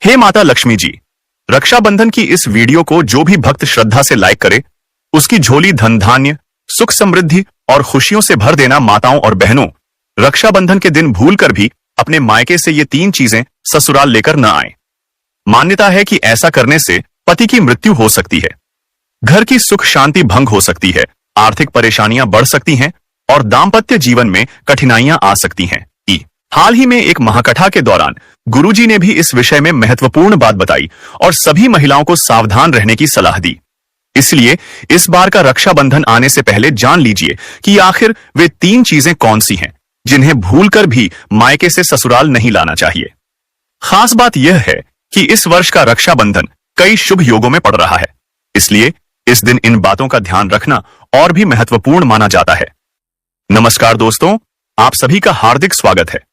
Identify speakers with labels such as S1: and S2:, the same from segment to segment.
S1: हे माता लक्ष्मी जी, रक्षाबंधन की इस वीडियो को जो भी भक्त श्रद्धा से लाइक करे, उसकी झोली धन धान्य, सुख समृद्धि और खुशियों से भर देना। माताओं और बहनों, रक्षाबंधन के दिन भूलकर भी अपने मायके से ये 3 चीजें ससुराल लेकर न आए। मान्यता है कि ऐसा करने से पति की मृत्यु हो सकती है, घर की सुख शांति भंग हो सकती है, आर्थिक परेशानियां बढ़ सकती हैं और दाम्पत्य जीवन में कठिनाइयां आ सकती हैं। हाल ही में एक महाकथा के दौरान गुरुजी ने भी इस विषय में महत्वपूर्ण बात बताई और सभी महिलाओं को सावधान रहने की सलाह दी। इसलिए इस बार का रक्षाबंधन आने से पहले जान लीजिए कि आखिर वे 3 चीजें कौन सी हैं जिन्हें भूलकर भी मायके से ससुराल नहीं लाना चाहिए। खास बात यह है कि इस वर्ष का रक्षाबंधन कई शुभ योगों में पड़ रहा है, इसलिए इस दिन इन बातों का ध्यान रखना और भी महत्वपूर्ण माना जाता है। नमस्कार दोस्तों, आप सभी का हार्दिक स्वागत है।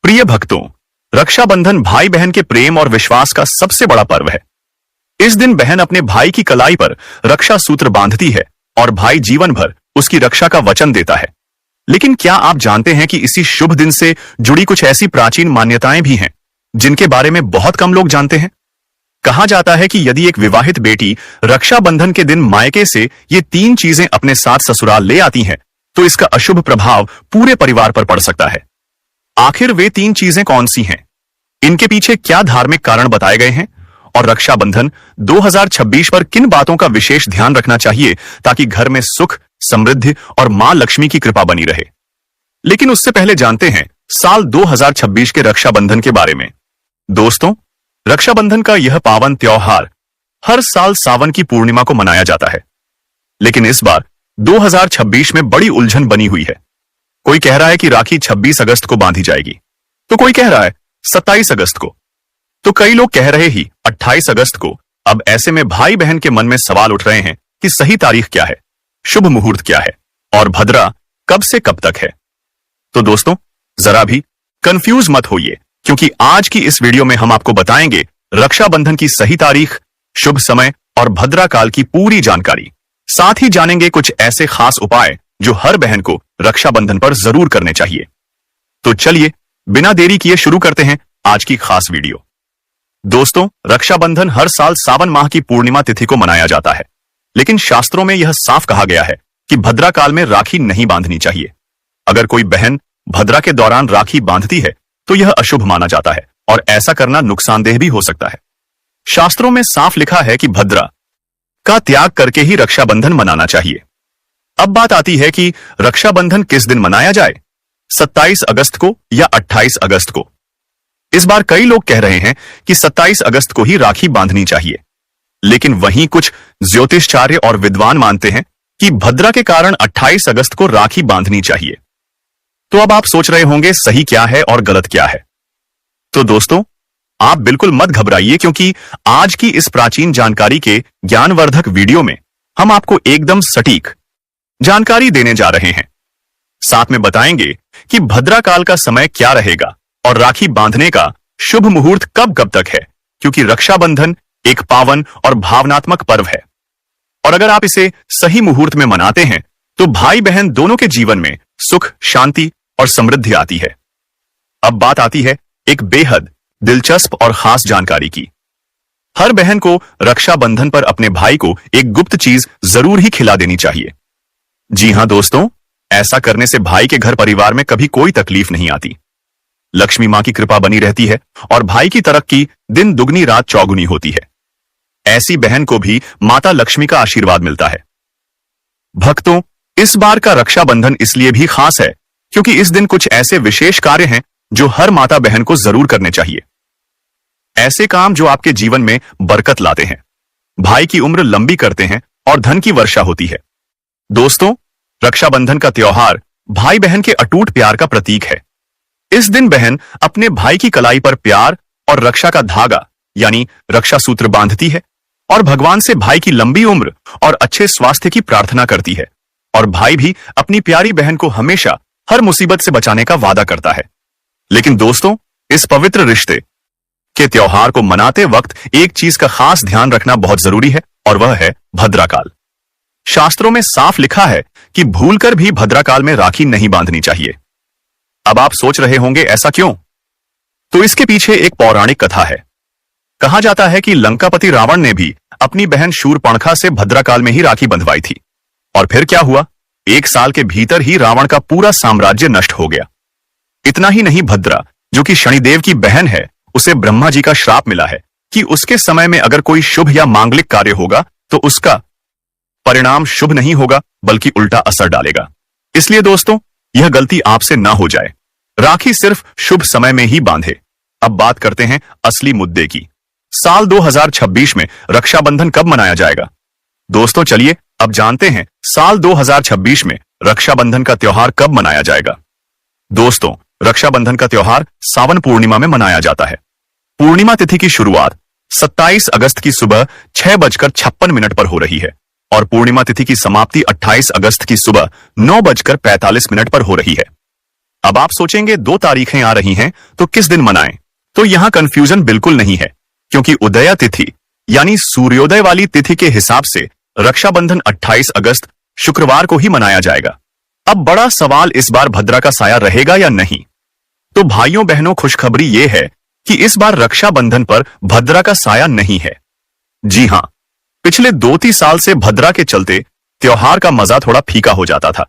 S1: प्रिय भक्तों, रक्षाबंधन भाई बहन के प्रेम और विश्वास का सबसे बड़ा पर्व है। इस दिन बहन अपने भाई की कलाई पर रक्षा सूत्र बांधती है और भाई जीवन भर उसकी रक्षा का वचन देता है। लेकिन क्या आप जानते हैं कि इसी शुभ दिन से जुड़ी कुछ ऐसी प्राचीन मान्यताएं भी हैं जिनके बारे में बहुत कम लोग जानते हैं। कहा जाता है कि यदि एक विवाहित बेटी रक्षाबंधन के दिन मायके से ये 3 चीजें अपने साथ ससुराल ले आती हैं, तो इसका अशुभ प्रभाव पूरे परिवार पर पड़ सकता है। आखिर वे 3 चीजें कौन सी हैं? इनके पीछे क्या धार्मिक कारण बताए गए हैं और रक्षाबंधन 2026 पर किन बातों का विशेष ध्यान रखना चाहिए ताकि घर में सुख, समृद्धि और मां लक्ष्मी की कृपा बनी रहे। लेकिन उससे पहले जानते हैं साल 2026 के रक्षाबंधन के बारे में। दोस्तों, रक्षाबंधन का यह पावन त्योहार हर साल सावन की पूर्णिमा को मनाया जाता है, लेकिन इस बार 2026 में बड़ी उलझन बनी हुई है। कोई कह रहा है कि राखी 26 अगस्त को बांधी जाएगी, तो कोई कह रहा है 27 अगस्त को, तो कई लोग कह रहे ही 28 अगस्त को। अब ऐसे में भाई बहन के मन में सवाल उठ रहे हैं कि सही तारीख क्या है, शुभ मुहूर्त क्या है और भद्रा कब से कब तक है। तो दोस्तों, जरा भी कंफ्यूज मत होइए, क्योंकि आज की इस वीडियो में हम आपको बताएंगे रक्षाबंधन की सही तारीख, शुभ समय और भद्रा काल की पूरी जानकारी। साथ ही जानेंगे कुछ ऐसे खास उपाय जो हर बहन को रक्षाबंधन पर जरूर करने चाहिए। तो चलिए बिना देरी किए शुरू करते हैं आज की खास वीडियो। दोस्तों, रक्षाबंधन हर साल सावन माह की पूर्णिमा तिथि को मनाया जाता है, लेकिन शास्त्रों में यह साफ कहा गया है कि भद्रा काल में राखी नहीं बांधनी चाहिए। अगर कोई बहन भद्रा के दौरान राखी बांधती है तो यह अशुभ माना जाता है और ऐसा करना नुकसानदेह भी हो सकता है। शास्त्रों में साफ लिखा है कि भद्रा का त्याग करके ही रक्षाबंधन मनाना चाहिए। अब बात आती है कि रक्षाबंधन किस दिन मनाया जाए, 27 अगस्त को या 28 अगस्त को। इस बार कई लोग कह रहे हैं कि 27 अगस्त को ही राखी बांधनी चाहिए, लेकिन वहीं कुछ ज्योतिषाचार्य और विद्वान मानते हैं कि भद्रा के कारण 28 अगस्त को राखी बांधनी चाहिए। तो अब आप सोच रहे होंगे सही क्या है और गलत क्या है। तो दोस्तों, आप बिल्कुल मत घबराइए, क्योंकि आज की इस प्राचीन जानकारी के ज्ञानवर्धक वीडियो में हम आपको एकदम सटीक जानकारी देने जा रहे हैं। साथ में बताएंगे कि भद्रा काल का समय क्या रहेगा और राखी बांधने का शुभ मुहूर्त कब कब तक है, क्योंकि रक्षाबंधन एक पावन और भावनात्मक पर्व है और अगर आप इसे सही मुहूर्त में मनाते हैं तो भाई बहन दोनों के जीवन में सुख, शांति और समृद्धि आती है। अब बात आती है एक बेहद दिलचस्प और खास जानकारी की। हर बहन को रक्षाबंधन पर अपने भाई को एक गुप्त चीज जरूर ही खिला देनी चाहिए। जी हां दोस्तों, ऐसा करने से भाई के घर परिवार में कभी कोई तकलीफ नहीं आती, लक्ष्मी मां की कृपा बनी रहती है और भाई की तरक्की दिन दुगनी रात चौगुनी होती है। ऐसी बहन को भी माता लक्ष्मी का आशीर्वाद मिलता है। भक्तों, इस बार का रक्षाबंधन इसलिए भी खास है क्योंकि इस दिन कुछ ऐसे विशेष कार्य हैं जो हर माता बहन को जरूर करने चाहिए। ऐसे काम जो आपके जीवन में बरकत लाते हैं, भाई की उम्र लंबी करते हैं और धन की वर्षा होती है। दोस्तों, रक्षाबंधन का त्योहार भाई बहन के अटूट प्यार का प्रतीक है। इस दिन बहन अपने भाई की कलाई पर प्यार और रक्षा का धागा यानी रक्षा सूत्र बांधती है और भगवान से भाई की लंबी उम्र और अच्छे स्वास्थ्य की प्रार्थना करती है। और भाई भी अपनी प्यारी बहन को हमेशा हर मुसीबत से बचाने का वादा करता है। लेकिन दोस्तों, इस पवित्र रिश्ते के त्योहार को मनाते वक्त एक चीज का खास ध्यान रखना बहुत जरूरी है और वह है भद्रा काल। शास्त्रों में साफ लिखा है कि भूलकर भी भद्रा काल में राखी नहीं बांधनी चाहिए। अब आप सोच रहे होंगे ऐसा क्यों? तो इसके पीछे एक पौराणिक कथा है कहा जाता है कि लंकापति रावण ने भी अपनी बहन शूरपणखा से भद्राकाल में ही राखी बंधवाई थी। और फिर क्या हुआ? 1 साल के भीतर ही रावण का पूरा साम्राज्य नष्ट हो गया। इतना ही नहीं, भद्रा जो कि शनिदेव की बहन है, उसे ब्रह्मा जी का श्राप मिला है कि उसके समय में अगर कोई शुभ या मांगलिक कार्य होगा तो उसका परिणाम शुभ नहीं होगा बल्कि उल्टा असर डालेगा। इसलिए दोस्तों, यह गलती आपसे ना हो जाए। राखी सिर्फ शुभ समय में ही बांधे। अब बात करते हैं असली मुद्दे की। साल 2026 में रक्षाबंधन कब मनाया जाएगा? दोस्तों चलिए अब जानते हैं साल 2026 में रक्षाबंधन का त्योहार कब मनाया जाएगा। दोस्तों, रक्षाबंधन का त्योहार सावन पूर्णिमा में मनाया जाता है। पूर्णिमा तिथि की शुरुआत 27 अगस्त की सुबह 6:56 पर हो रही है और पूर्णिमा तिथि की समाप्ति 28 अगस्त की सुबह 9:45 पर हो रही है। अब आप सोचेंगे 2 तारीखें आ रही हैं तो किस दिन मनाएं? तो यहां कंफ्यूजन बिल्कुल नहीं है, क्योंकि उदया तिथि यानी सूर्योदय वाली तिथि के हिसाब से रक्षाबंधन 28 अगस्त शुक्रवार को ही मनाया जाएगा। अब बड़ा सवाल इस बार भद्रा का साया रहेगा या नहीं? तो भाइयों बहनों, खुशखबरी यह है कि इस बार रक्षाबंधन पर भद्रा का साया नहीं है। जी हां, पिछले 2-3 साल से भद्रा के चलते त्योहार का मजा थोड़ा फीका हो जाता था,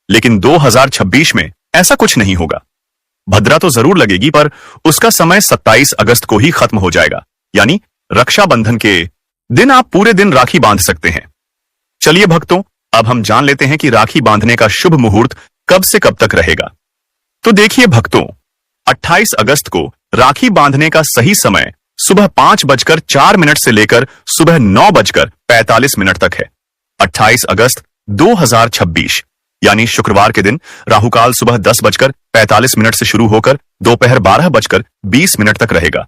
S1: लेकिन 2026 में ऐसा कुछ नहीं होगा। भद्रा तो जरूर लगेगी, पर उसका समय 27 अगस्त को ही खत्म हो जाएगा, यानी रक्षाबंधन के दिन आप पूरे दिन राखी बांध सकते हैं। चलिए भक्तों, अब हम जान लेते हैं कि राखी बांधने का शुभ मुहूर्त कब से कब तक रहेगा। तो देखिए भक्तों, 28 अगस्त को राखी बांधने का सही समय सुबह 5:04 से लेकर सुबह 9:45 तक है। 28 अगस्त 2026 यानी शुक्रवार के दिन राहुकाल सुबह 10:45 से शुरू होकर दोपहर 12:20 तक रहेगा।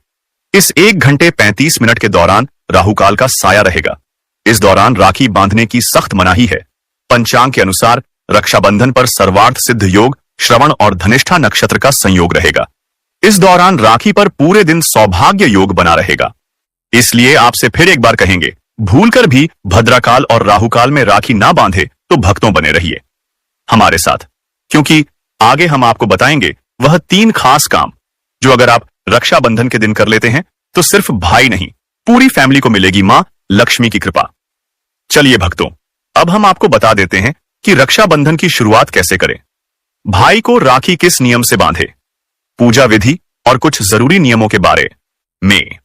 S1: इस 1 घंटे 35 मिनट के दौरान राहुकाल का साया रहेगा। इस दौरान राखी बांधने की सख्त मनाही है। पंचांग के अनुसार रक्षाबंधन पर सर्वार्थ सिद्ध योग, श्रवण और धनिष्ठा नक्षत्र का संयोग रहेगा। इस दौरान राखी पर पूरे दिन सौभाग्य योग बना रहेगा। इसलिए आपसे फिर एक बार कहेंगे, भूलकर भी भद्राकाल और राहुकाल में राखी ना बांधे तो भक्तों बने रहिए हमारे साथ, क्योंकि आगे हम आपको बताएंगे वह 3 खास काम जो अगर आप रक्षाबंधन के दिन कर लेते हैं तो सिर्फ भाई नहीं, पूरी फैमिली को मिलेगी मां लक्ष्मी की कृपा। चलिए भक्तों, अब हम आपको बता देते हैं कि रक्षाबंधन की शुरुआत कैसे करें। भाई को राखी किस नियम से बांधे, पूजा विधि और कुछ जरूरी नियमों के बारे में।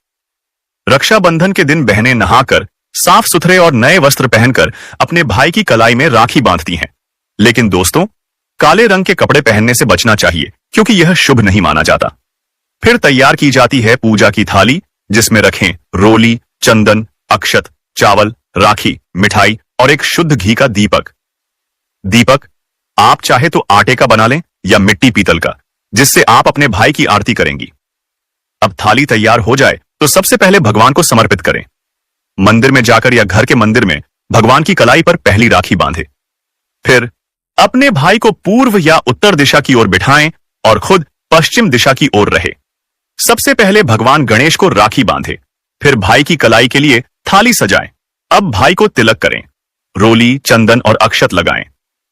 S1: रक्षाबंधन के दिन बहनें नहाकर साफ सुथरे और नए वस्त्र पहनकर अपने भाई की कलाई में राखी बांधती हैं। लेकिन दोस्तों, काले रंग के कपड़े पहनने से बचना चाहिए, क्योंकि यह शुभ नहीं माना जाता। फिर तैयार की जाती है पूजा की थाली, जिसमें रखें रोली, चंदन, अक्षत, चावल, राखी, मिठाई और एक शुद्ध घी का दीपक। दीपक आप चाहे तो आटे का बना लें या मिट्टी पीतल का, जिससे आप अपने भाई की आरती करेंगी। अब थाली तैयार हो जाए तो सबसे पहले भगवान को समर्पित करें। मंदिर में जाकर या घर के मंदिर में भगवान की कलाई पर पहली राखी बांधे। फिर अपने भाई को पूर्व या उत्तर दिशा की ओर बिठाएं और खुद पश्चिम दिशा की ओर रहे। सबसे पहले भगवान गणेश को राखी बांधे, फिर भाई की कलाई के लिए थाली सजाएं। अब भाई को तिलक करें, रोली, चंदन और अक्षत लगाएं।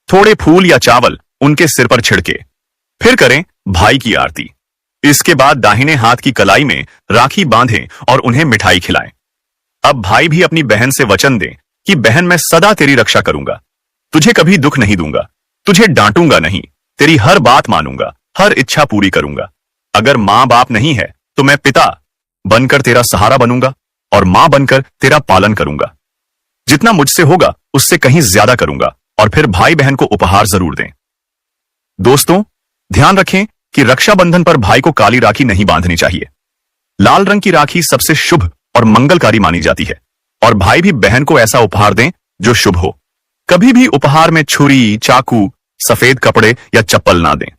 S1: थोड़े फूल या चावल उनके सिर पर छिड़के, फिर करें भाई की आरती। इसके बाद दाहिने हाथ की कलाई में राखी बांधें और उन्हें मिठाई खिलाएं। अब भाई भी अपनी बहन से वचन दें कि बहन, मैं सदा तेरी रक्षा करूंगा, तुझे कभी दुख नहीं दूंगा, तुझे डांटूंगा नहीं, तेरी हर बात मानूंगा, हर इच्छा पूरी करूंगा। अगर मां बाप नहीं है तो मैं पिता बनकर तेरा सहारा बनूंगा और मां बनकर तेरा पालन करूंगा। जितना मुझसे होगा उससे कहीं ज्यादा करूंगा। और फिर भाई बहन को उपहार जरूर दें। दोस्तों, ध्यान रखें कि रक्षाबंधन पर भाई को काली राखी नहीं बांधनी चाहिए। लाल रंग की राखी सबसे शुभ और मंगलकारी मानी जाती है, और भाई भी बहन को ऐसा उपहार दें जो शुभ हो। कभी भी उपहार में छुरी, चाकू, सफेद कपड़े या चप्पल ना दें,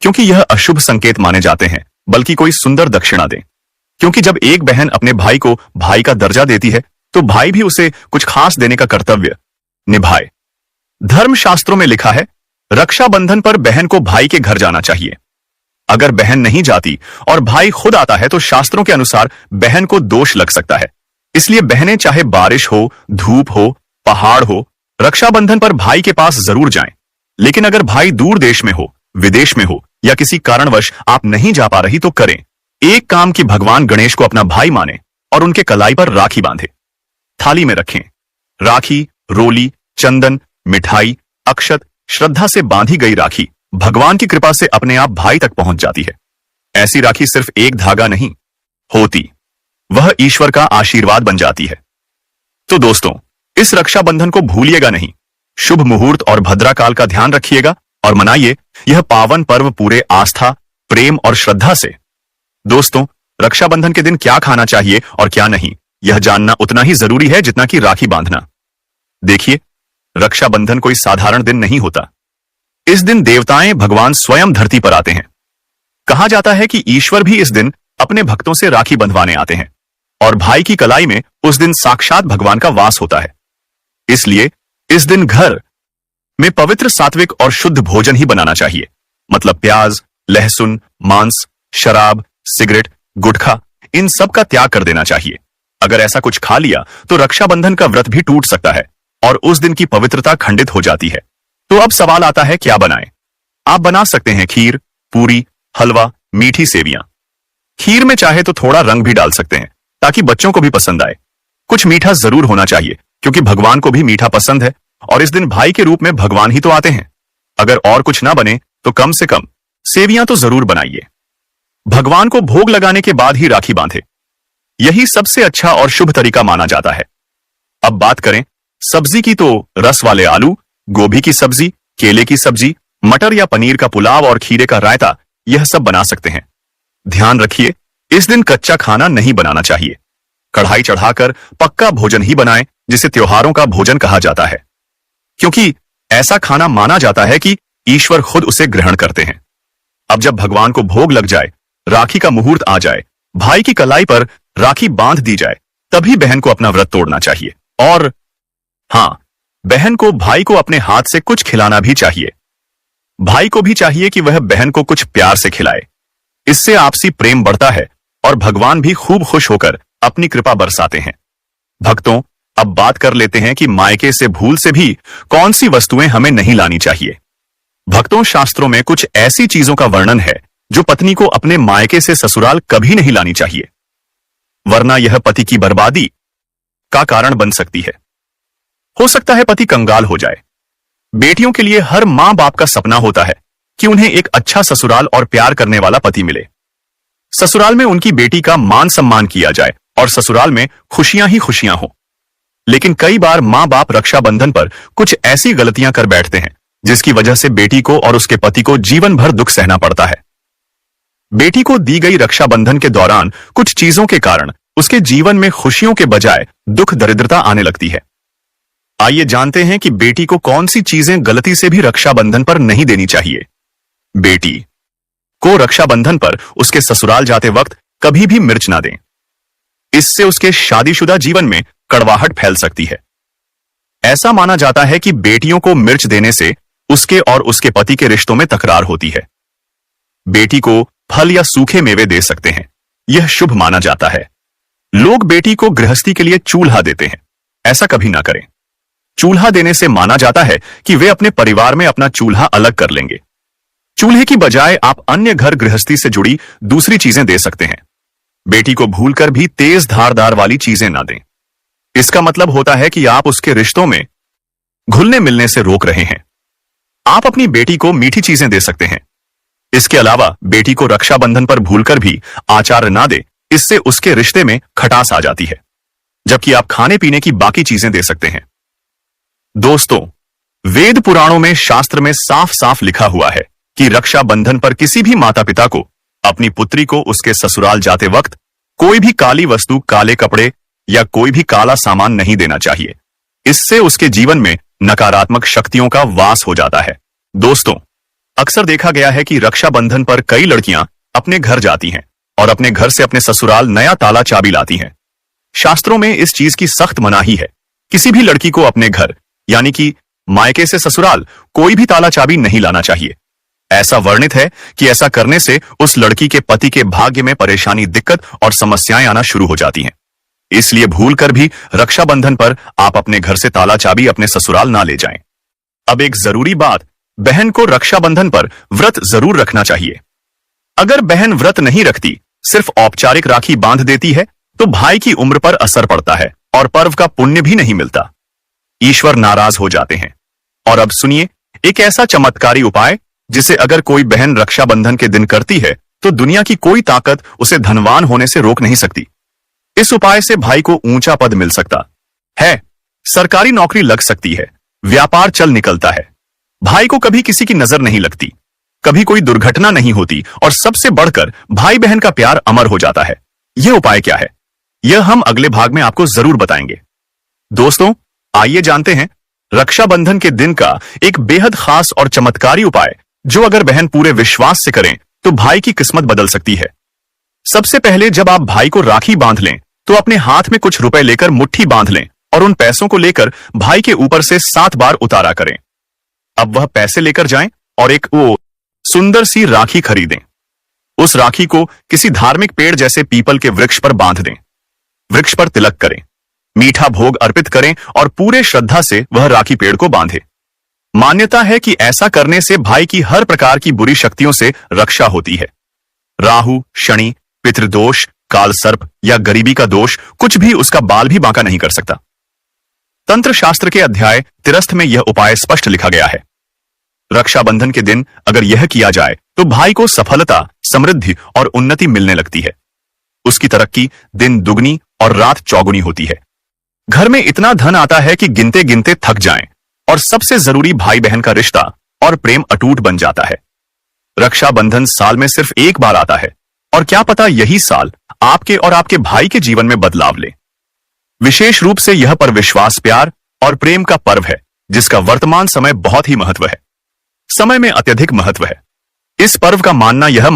S1: क्योंकि यह अशुभ संकेत माने जाते हैं। बल्कि कोई सुंदर दक्षिणा दें, क्योंकि जब एक बहन अपने भाई को भाई का दर्जा देती है तो भाई भी उसे कुछ खास देने का कर्तव्य निभाए। धर्मशास्त्रों में लिखा है, रक्षाबंधन पर बहन को भाई के घर जाना चाहिए। अगर बहन नहीं जाती और भाई खुद आता है तो शास्त्रों के अनुसार बहन को दोष लग सकता है। इसलिए बहनें चाहे बारिश हो, धूप हो, पहाड़ हो, रक्षाबंधन पर भाई के पास जरूर जाएं। लेकिन अगर भाई दूर देश में हो, विदेश में हो या किसी कारणवश आप नहीं जा पा रही तो करें एक काम कि भगवान गणेश को अपना भाई माने और उनके कलाई पर राखी बांधे। थाली में रखें। राखी, रोली, चंदन, मिठाई, अक्षत, श्रद्धा से बांधी गई राखी भगवान की कृपा से अपने आप भाई तक पहुंच जाती है। ऐसी राखी सिर्फ एक धागा नहीं होती, वह ईश्वर का आशीर्वाद बन जाती है। तो दोस्तों, इस रक्षाबंधन को भूलिएगा नहीं। शुभ मुहूर्त और भद्राकाल का ध्यान रखिएगा और मनाइए यह पावन पर्व पूरे आस्था, प्रेम और श्रद्धा से। दोस्तों, रक्षाबंधन के दिन क्या खाना चाहिए और क्या नहीं, यह जानना उतना ही जरूरी है जितना कि राखी बांधना। देखिए, रक्षाबंधन कोई साधारण दिन नहीं होता। इस दिन देवताएं भगवान स्वयं धरती पर आते हैं। कहा जाता है कि ईश्वर भी इस दिन अपने भक्तों से राखी बंधवाने आते हैं और भाई की कलाई में उस दिन साक्षात भगवान का वास होता है। इसलिए इस दिन घर में पवित्र, सात्विक और शुद्ध भोजन ही बनाना चाहिए। मतलब प्याज, लहसुन, मांस, शराब, सिगरेट, गुटखा, इन सब का त्याग कर देना चाहिए। अगर ऐसा कुछ खा लिया तो रक्षाबंधन का व्रत भी टूट सकता है और उस दिन की पवित्रता खंडित हो जाती है। तो अब सवाल आता है, क्या बनाएं? आप बना सकते हैं खीर, पूरी, हलवा, मीठी सेवियां। खीर में चाहे तो थोड़ा रंग भी डाल सकते हैं ताकि बच्चों को भी पसंद आए। कुछ मीठा जरूर होना चाहिए क्योंकि भगवान को भी मीठा पसंद है और इस दिन भाई के रूप में भगवान ही तो आते हैं। अगर और कुछ ना बने तो कम से कम सेवियां तो जरूर बनाइए। भगवान को भोग लगाने के बाद ही राखी बांधे, यही सबसे अच्छा और शुभ तरीका माना जाता है। अब बात करें सब्जी की, तो रस वाले आलू, गोभी की सब्जी, केले की सब्जी, मटर या पनीर का पुलाव और खीरे का रायता, यह सब बना सकते हैं। ध्यान रखिए, इस दिन कच्चा खाना नहीं बनाना चाहिए। कढ़ाई चढ़ाकर पक्का भोजन ही बनाएं, जिसे त्योहारों का भोजन कहा जाता है, क्योंकि ऐसा खाना माना जाता है कि ईश्वर खुद उसे ग्रहण करते हैं। अब जब भगवान को भोग लग जाए, राखी का मुहूर्त आ जाए, भाई की कलाई पर राखी बांध दी जाए, तभी बहन को अपना व्रत तोड़ना चाहिए। और हाँ, बहन को भाई को अपने हाथ से कुछ खिलाना भी चाहिए। भाई को भी चाहिए कि वह बहन को कुछ प्यार से खिलाए। इससे आपसी प्रेम बढ़ता है और भगवान भी खूब खुश होकर अपनी कृपा बरसाते हैं। भक्तों, अब बात कर लेते हैं कि मायके से भूल से भी कौन सी वस्तुएं हमें नहीं लानी चाहिए। भक्तों, शास्त्रों में कुछ ऐसी चीजों का वर्णन है जो पत्नी को अपने मायके से ससुराल कभी नहीं लानी चाहिए, वरना यह पति की बर्बादी का कारण बन सकती है। हो सकता है पति कंगाल हो जाए। बेटियों के लिए हर मां बाप का सपना होता है कि उन्हें एक अच्छा ससुराल और प्यार करने वाला पति मिले। ससुराल में उनकी बेटी का मान सम्मान किया जाए और ससुराल में खुशियां ही खुशियां हो। लेकिन कई बार मां बाप रक्षाबंधन पर कुछ ऐसी गलतियां कर बैठते हैं जिसकी वजह से बेटी को और उसके पति को जीवन भर दुख सहना पड़ता है। बेटी को दी गई रक्षाबंधन के दौरान कुछ चीजों के कारण उसके जीवन में खुशियों के बजाय दुख, दरिद्रता आने लगती है। आइए जानते हैं कि बेटी को कौन सी चीजें गलती से भी रक्षाबंधन पर नहीं देनी चाहिए। बेटी को रक्षाबंधन पर उसके ससुराल जाते वक्त कभी भी मिर्च ना दें। इससे उसके शादीशुदा जीवन में कड़वाहट फैल सकती है। ऐसा माना जाता है कि बेटियों को मिर्च देने से उसके और उसके पति के रिश्तों में तकरार होती है। बेटी को फल या सूखे मेवे दे सकते हैं, यह शुभ माना जाता है। लोग बेटी को गृहस्थी के लिए चूल्हा देते हैं, ऐसा कभी ना करें। चूल्हा देने से माना जाता है कि वे अपने परिवार में अपना चूल्हा अलग कर लेंगे। चूल्हे की बजाय आप अन्य घर गृहस्थी से जुड़ी दूसरी चीजें दे सकते हैं। बेटी को भूलकर भी तेज धारदार वाली चीजें ना दें। इसका मतलब होता है कि आप उसके रिश्तों में घुलने मिलने से रोक रहे हैं। आप अपनी बेटी को मीठी चीजें दे सकते हैं। इसके अलावा बेटी को रक्षाबंधन पर भूलकर भी आचार ना दे, इससे उसके रिश्ते में खटास आ जाती है, जबकि आप खाने पीने की बाकी चीजें दे सकते हैं। दोस्तों, वेद पुराणों में, शास्त्र में साफ साफ लिखा हुआ है कि रक्षाबंधन पर किसी भी माता पिता को अपनी पुत्री को उसके ससुराल जाते वक्त कोई भी काली वस्तु, काले कपड़े या कोई भी काला सामान नहीं देना चाहिए। इससे उसके जीवन में नकारात्मक शक्तियों का वास हो जाता है। दोस्तों, अक्सर देखा गया है कि रक्षाबंधन पर कई लड़कियां अपने घर जाती हैं और अपने घर से अपने ससुराल नया ताला चाबी लाती हैं। शास्त्रों में इस चीज की सख्त मनाही है। किसी भी लड़की को अपने घर यानी कि मायके से ससुराल कोई भी ताला चाबी नहीं लाना चाहिए। ऐसा वर्णित है कि ऐसा करने से उस लड़की के पति के भाग्य में परेशानी, दिक्कत और समस्याएं आना शुरू हो जाती हैं। इसलिए भूलकर भी रक्षाबंधन पर आप अपने घर से ताला चाबी अपने ससुराल ना ले जाएं। अब एक जरूरी बात, बहन को रक्षाबंधन पर व्रत जरूर रखना चाहिए। अगर बहन व्रत नहीं रखती, सिर्फ औपचारिक राखी बांध देती है, तो भाई की उम्र पर असर पड़ता है और पर्व का पुण्य भी नहीं मिलता। ईश्वर नाराज हो जाते हैं। और अब सुनिए एक ऐसा चमत्कारी उपाय जिसे अगर कोई बहन रक्षाबंधन के दिन करती है तो दुनिया की कोई ताकत उसे धनवान होने से रोक नहीं सकती। इस उपाय से भाई को ऊंचा पद मिल सकता है, सरकारी नौकरी लग सकती है, व्यापार चल निकलता है, भाई को कभी किसी की नजर नहीं लगती, कभी कोई दुर्घटना नहीं होती और सबसे बढ़कर भाई बहन का प्यार अमर हो जाता है। यह उपाय क्या है, यह हम अगले भाग में आपको जरूर बताएंगे। दोस्तों, आइए जानते हैं रक्षाबंधन के दिन का एक बेहद खास और चमत्कारी उपाय जो अगर बहन पूरे विश्वास से करें तो भाई की किस्मत बदल सकती है। सबसे पहले जब आप भाई को राखी बांध लें तो अपने हाथ में कुछ रुपए लेकर मुट्ठी बांध लें और उन पैसों को लेकर भाई के ऊपर से 7 बार उतारा करें। अब वह पैसे लेकर जाएं और एक सुंदर सी राखी खरीदें। उस राखी को किसी धार्मिक पेड़ जैसे पीपल के वृक्ष पर बांध दें। वृक्ष पर तिलक करें, मीठा भोग अर्पित करें और पूरे श्रद्धा से वह राखी पेड़ को बांधे। मान्यता है कि ऐसा करने से भाई की हर प्रकार की बुरी शक्तियों से रक्षा होती है। राहु, शनि, पितृदोष, काल सर्प या गरीबी का दोष कुछ भी उसका बाल भी बांका नहीं कर सकता। तंत्र शास्त्र के अध्याय 13 में यह उपाय स्पष्ट लिखा गया है। रक्षाबंधन के दिन अगर यह किया जाए तो भाई को सफलता, समृद्धि और उन्नति मिलने लगती है। उसकी तरक्की दिन दुगनी और रात चौगुनी होती है। घर में इतना धन आता है कि गिनते गिनते थक जाएं और सबसे जरूरी भाई बहन का रिश्ता और प्रेम अटूट बन जाता है। रक्षाबंधन साल में सिर्फ एक बार आता है और क्या पता यही साल आपके और आपके भाई के जीवन में बदलाव ले। विशेष रूप से यह पर विश्वास, प्यार और प्रेम का पर्व है जिसका वर्तमान समय बहुत ही महत्व है। समय में अत्यधिक महत्व है। इस पर्व का मानना यह